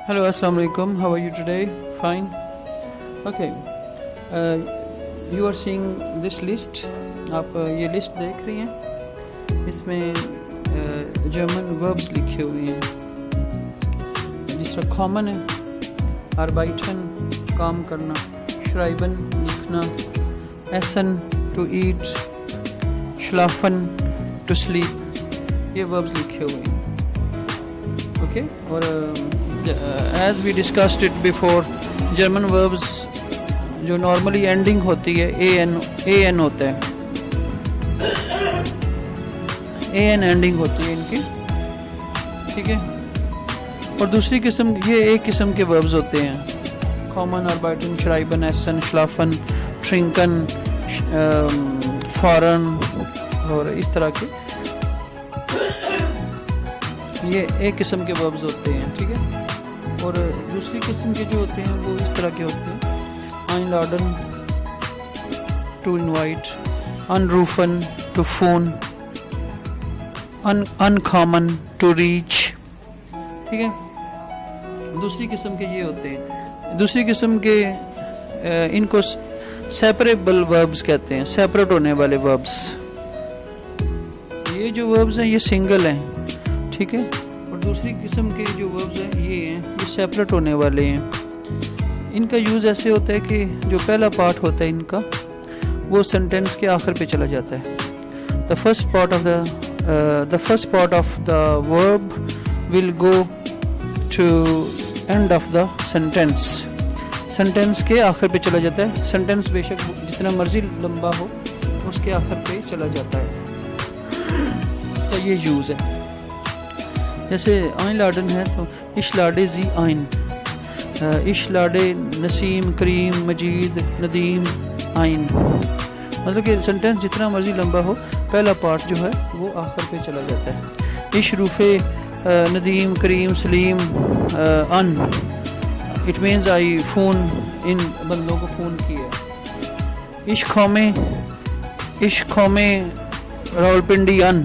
Hello, Assalamu alaikum. How are you today? Fine. Okay. You are seeing this list. آپ یہ list دیکھ رہی ہیں. اس میں جرمن وربز لکھے ہوئے ہیں. جس طرح کامن ہے اربائٹن کام کرنا, شرائبن لکھنا, ایسن ٹو ایٹ, شلافن ٹو سلیپ, یہ وربز لکھے ہوئے ہیں. اوکے. اور as we discussed it before, German verbs جو normally ending ہوتی ہے an ہوتا ہے, an ending ہوتی ہے ان کی, ٹھیک ہے. اور دوسری قسم یہ ایک قسم کے verbs ہوتے ہیں, common, arbeiten, schreiben, essen, schlafen, trinken, fahren, اور اس طرح کے یہ ایک قسم کے verbs ہوتے ہیں, ٹھیک ہے. اور دوسری قسم کے جو ہوتے ہیں وہ اس طرح کے ہوتے ہیں, einladen to invite, anrufen to phone, uncommon to reach, ٹھیک ہے. دوسری قسم کے یہ ہوتے ہیں. دوسری قسم کے ان کو separable verbs کہتے ہیں, separate ہونے والے verbs. یہ جو verbs ہیں یہ single ہیں, ٹھیک ہے. اور دوسری قسم کے جو وربز ہیں یہ سیپریٹ ہونے والے ہیں. ان کا یوز ایسے ہوتا ہے کہ جو پہلا پارٹ ہوتا ہے ان کا وہ سینٹینس کے آخر پہ چلا جاتا ہے. the first part of the verb will go to end of the sentence. Sentence کے آخر پہ چلا جاتا ہے. سینٹینس بے شک جتنا مرضی لمبا ہو اس کے آخر پہ چلا جاتا ہے. اس کا یہ یوز ہے. جیسے einladen ہے تو ich lade sie ein, ich lade نسیم, کریم, مجید, ندیم ein. مطلب کہ سنٹینس جتنا مرضی لمبا ہو پہلا پارٹ جو ہے وہ آخر پہ چلا جاتا ہے. ich rufe Nadeem, cream, Saleem an, it means I phone, ان بندوں کو فون کیا. ich komme Rawalpindi an,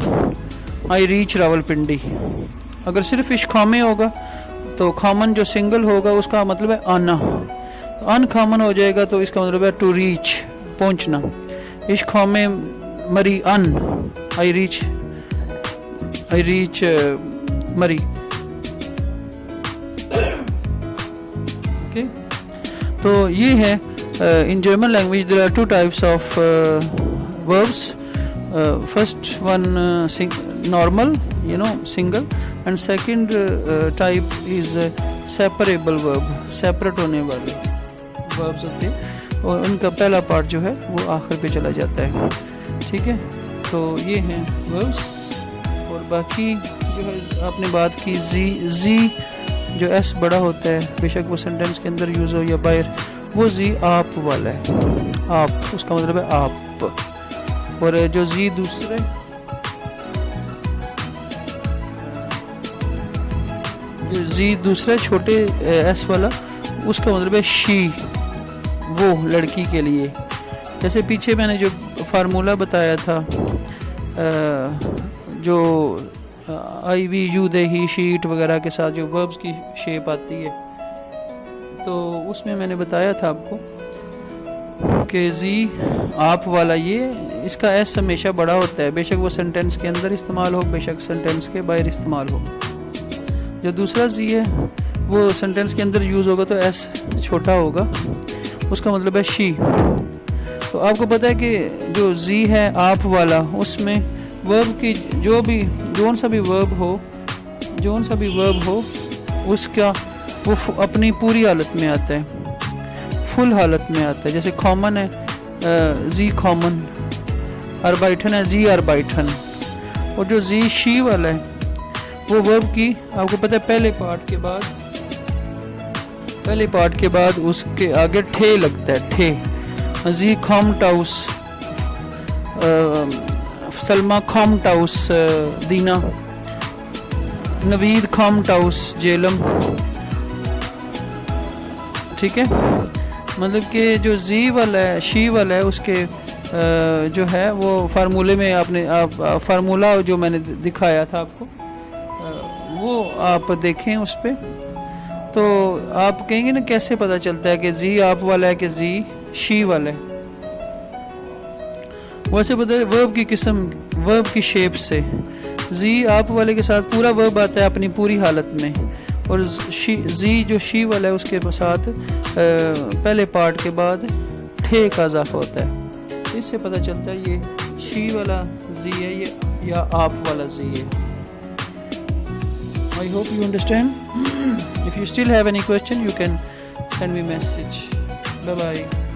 I reach Rawalpindi. اگر صرف اشخامے ہوگا تو کامن جو سنگل ہوگا اس کا مطلب ہے آنا, ان کامن ہو جائے گا تو اس کا مطلب ہے ٹو ریچ, پہنچنا. اشخامے مری ان, آئی ریچ مری. اوکے. تو یہ ہے in German language there are two types of verbs. First one normal, single, and second type is separable verb, separate ہونے والے verbs ہوتے ہیں اور ان کا پہلا پارٹ جو ہے وہ آخر پہ چلا جاتا ہے, ٹھیک ہے. تو یہ ہیں verbs. اور باقی جو ہے آپ نے بات کی زی جو ایس بڑا ہوتا ہے, بے شک وہ سینٹینس کے اندر یوز ہو یا باہر, وہ زی آپ والا ہے. آپ اس کا مطلب ہے آپ. اور جو زی دوسرا چھوٹے ایس والا, اس کا مطلب ہے شی, وہ لڑکی کے لیے. جیسے پیچھے میں نے جو فارمولہ بتایا تھا جو آئی وی یو دے ہی شیٹ وغیرہ کے ساتھ جو وربز کی شیپ آتی ہے, تو اس میں نے بتایا تھا آپ کو کہ زی آپ والا یہ اس کا ایس ہمیشہ بڑا ہوتا ہے, بے شک وہ سینٹینس کے اندر استعمال ہو, بے شک سینٹینس کے باہر استعمال ہو. جو دوسرا زی ہے وہ سینٹینس کے اندر یوز ہوگا تو ایس چھوٹا ہوگا, اس کا مطلب ہے شی. تو آپ کو پتہ ہے کہ جو زی ہے آپ والا, اس میں ورب کی جون سا بھی ورب ہو اس کا وہ اپنی پوری حالت میں آتا ہے, فل حالت میں آتا ہے. جیسے کامن ہے زی کامن, اربائٹن ہے زی اربائٹن. اور جو زی شی والا ہے وہ ورب کی آپ کو پتہ ہے پہلے پارٹ کے بعد اس کے آگے ٹھے لگتا ہے, ٹھے. زی کھام ٹاؤس, سلمہ کھام ٹاؤس دینا, نوید کھام ٹاؤس جیلم, ٹھیک ہے. مطلب کہ جو زی والا ہے, شی والا ہے, اس کے جو ہے وہ فارمولے میں فارمولہ جو میں نے دکھایا تھا آپ کو, وہ آپ دیکھیں اس پہ. تو تو آپ کہیں گے نا کیسے پتہ چلتا ہے کہ زی آپ والا ہے کہ زی شی والا ہے؟ ویسے پتہ ہے ورب کی قسم، ورب کی شیپ سے زی آپ والے کے ساتھ پورا ورب آتا ہے اپنی پوری حالت میں، اور زی جو شی والا ہے اس کے ساتھ پہلے پارٹ کے بعد ٹھے کا اضافہ ہوتا ہے. اس سے پتہ چلتا ہے یہ شی والا زی ہے یہ یا آپ والا زی ہے. I hope you understand. If you still have any question, you can send me message. Bye bye.